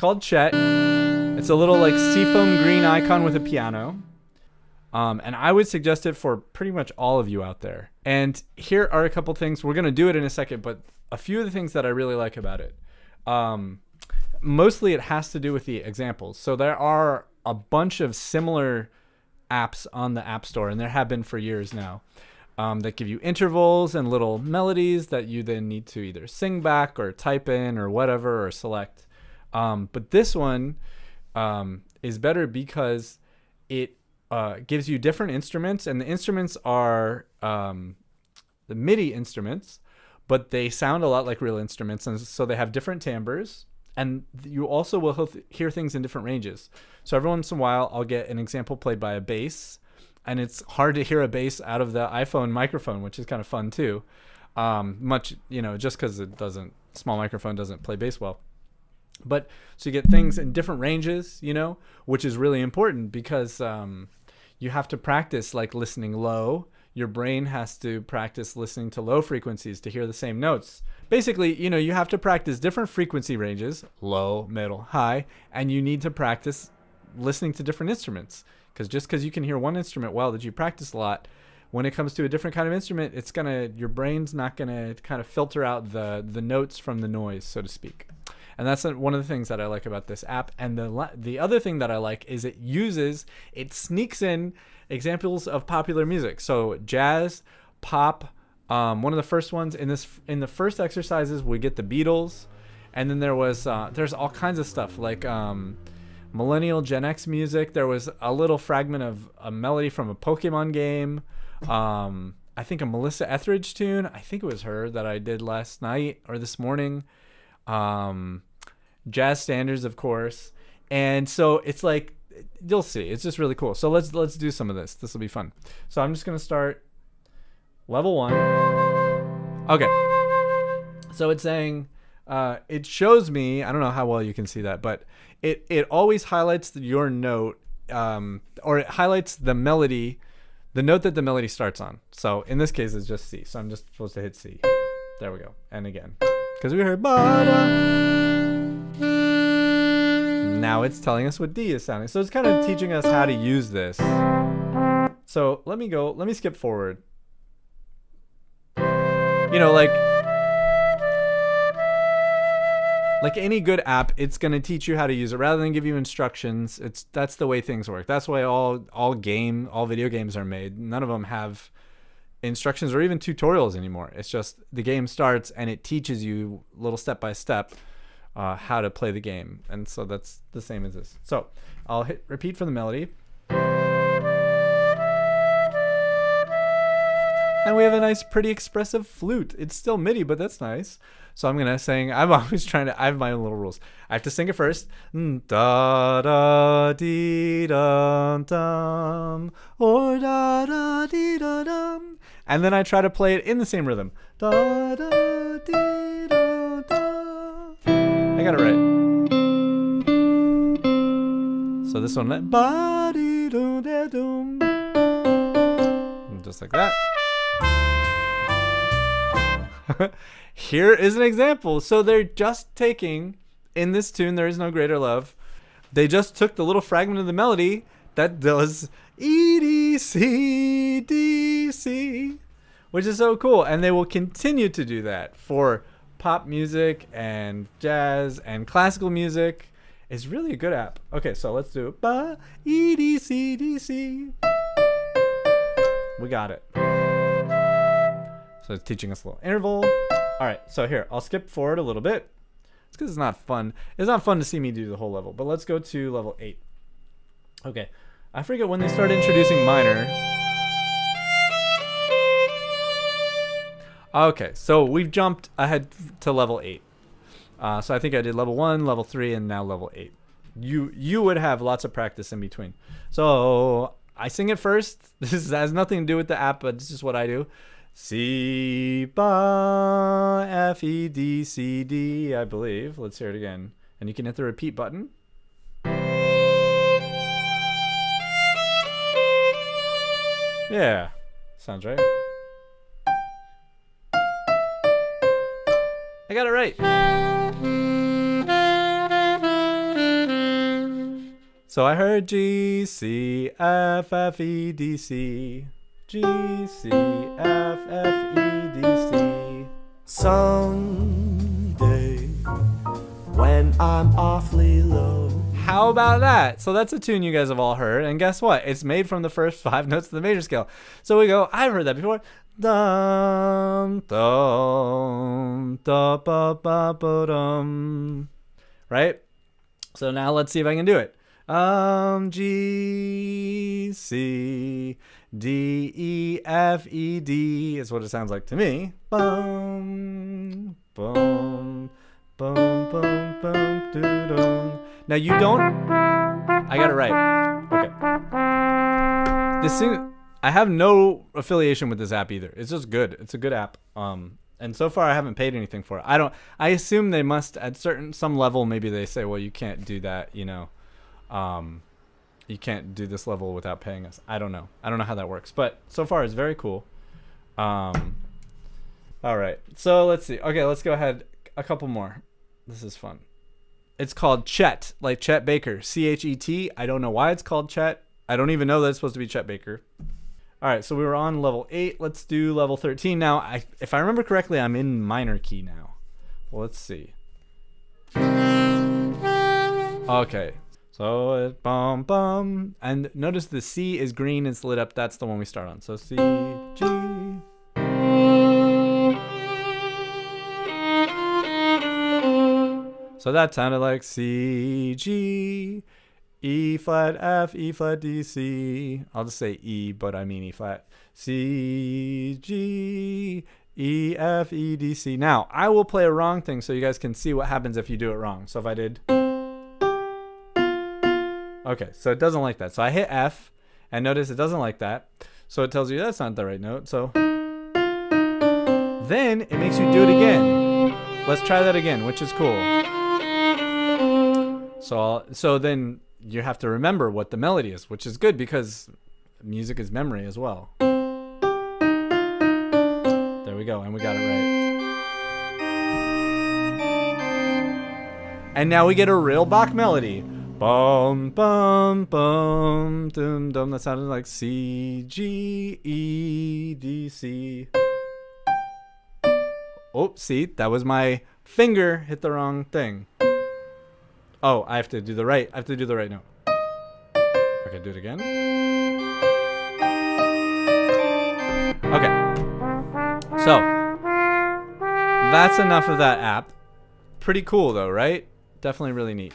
called Chet. It's a little like seafoam green icon with a piano. And I would suggest it for pretty much all of you out there. And here are a couple things. We're going to do it in a second, but a few of the things that I really like about it. Mostly it has to do with the examples. So there are a bunch of similar apps on the App Store, and there have been for years now, that give you intervals and little melodies that you then need to either sing back or type in or whatever or select. But this one is better because it gives you different instruments, and the instruments are the MIDI instruments, but they sound a lot like real instruments, and so they have different timbres, and you also will hear things in different ranges. So every once in a while, I'll get an example played by a bass, and it's hard to hear a bass out of the iPhone microphone, which is kind of fun too. Just because small microphone doesn't play bass well. But so you get things in different ranges, which is really important because you have to practice like listening low. Your brain has to practice listening to low frequencies to hear the same notes. Basically, you have to practice different frequency ranges, low, middle, high, and you need to practice listening to different instruments. Because just because you can hear one instrument well that you practice a lot, when it comes to a different kind of instrument, your brain's not gonna kind of filter out the notes from the noise, so to speak. And that's one of the things that I like about this app. And the other thing that I like is it sneaks in examples of popular music. So jazz, pop. One of the first ones in the first exercises, we get the Beatles, and then there's all kinds of stuff like millennial Gen X music. There was a little fragment of a melody from a Pokemon game. I think a Melissa Etheridge tune. I think it was her that I did last night or this morning. Jazz standards, of course. And so it's like, you'll see. It's just really cool. So let's do some of this. This will be fun. So I'm just going to start level 1. Okay. So it's saying, it shows me, I don't know how well you can see that, but it always highlights your note, or it highlights the melody, the note that the melody starts on. So in this case, it's just C. So I'm just supposed to hit C. There we go. And again, because we heard ba-da. Now it's telling us what D is sounding. So it's kind of teaching us how to use this. So let me skip forward. Like any good app, it's going to teach you how to use it rather than give you instructions. That's the way things work. That's why all video games are made. None of them have instructions or even tutorials anymore. It's just the game starts and it teaches you little step by step how to play the game. And so that's the same as this. So I'll hit repeat for the melody. And we have a nice, pretty expressive flute. It's still MIDI, but that's nice. So I'm gonna sing. I have my own little rules. I have to sing it first. Da da dee dum dum, or da da dee da dum, and then I try to play it in the same rhythm. Da da dee da da. I got it right. So this one, ba dee doo da doom, just like that. Here is an example. So they're just taking, in this tune, There Is No Greater Love, they just took the little fragment of the melody that does E, D, C, D, C, which is so cool. And they will continue to do that for pop music and jazz and classical music. It's really a good app. Okay, so let's do ba, E, D, C, D, C. We got it. So it's teaching us a little interval. All right, so here, I'll skip forward a little bit. It's because it's not fun. It's not fun to see me do the whole level, but let's go to level 8. Okay, I forget when they started introducing minor. Okay, so we've jumped ahead to level 8. So I think I did level 1, level 3, and now level 8. You would have lots of practice in between. So I sing it first. This has nothing to do with the app, but this is what I do. C, ba, F, E, D, C, D, I believe. Let's hear it again. And you can hit the repeat button. Yeah, sounds right. I got it right. So I heard G, C, F, F, E, D, C. G, C, F, F, E, D, C. Someday, when I'm awfully low. How about that? So that's a tune you guys have all heard. And guess what? It's made from the first 5 notes of the major scale. So we go, I've heard that before. Dum, dum, da, ba, ba, ba, dum. Right? So now let's see if I can do it. G, C, D, E, F, E, D is what it sounds like to me. Bum, bum, bum, bum, bum, doo-dum. Now you don't. I got it right. Okay. This thing, I have no affiliation with this app either. It's just good. It's a good app. And so far I haven't paid anything for it. I assume they must at some level. Maybe they say, well, you can't do that. You can't do this level without paying us. I don't know how that works. But so far it's very cool. All right. So let's see. Okay, let's go ahead. A couple more. This is fun. It's called Chet, like Chet Baker, Chet. I don't know why it's called Chet. I don't even know that it's supposed to be Chet Baker. All right, so we were on level 8. Let's do level 13 now. If I remember correctly, I'm in minor key now. Well, let's see. Okay, so it bum bum, and notice the C is green. It's lit up. That's the one we start on. So C, G. So that sounded like C, G, E flat, F, E flat, D, C. I'll just say E, but I mean E flat. C, G, E, F, E, D, C. Now, I will play a wrong thing so you guys can see what happens if you do it wrong. So if I did. Okay, so it doesn't like that. So I hit F, and notice it doesn't like that. So it tells you that's not the right note. So then it makes you do it again. Let's try that again, which is cool. So then you have to remember what the melody is, which is good because music is memory as well. There we go, and we got it right. And now we get a real Bach melody. Bum, bum, bum, dum, dum. That sounded like C, G, E, D, C. Oh, see, that was my finger hit the wrong thing. Oh, I have to do the right note. Okay, do it again. Okay. So, that's enough of that app. Pretty cool though, right? Definitely really neat.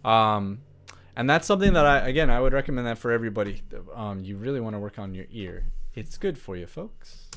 And that's something that I would recommend that for everybody. You really want to work on your ear. It's good for you, folks.